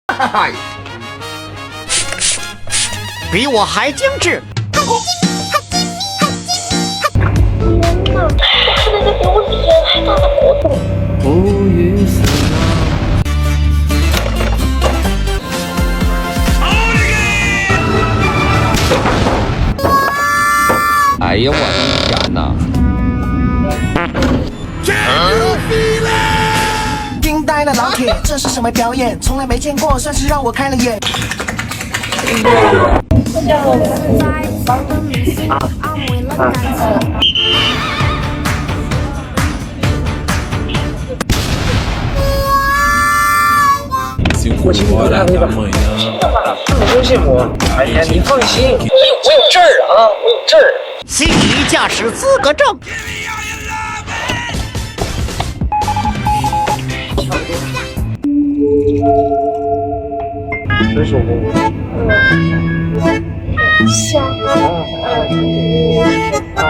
哈哈，比我还精致。天哪！我看那个比我脸还大的国度。无语死了。哎呀，我的天哪！惊呆了老铁，这是什么表演？从来没见过，算是让我开了眼。我请你来回吧。这么多羡慕，哎呀，你放心，我有证儿啊，我有证儿。 C1驾驶资格证。水手工。香。好。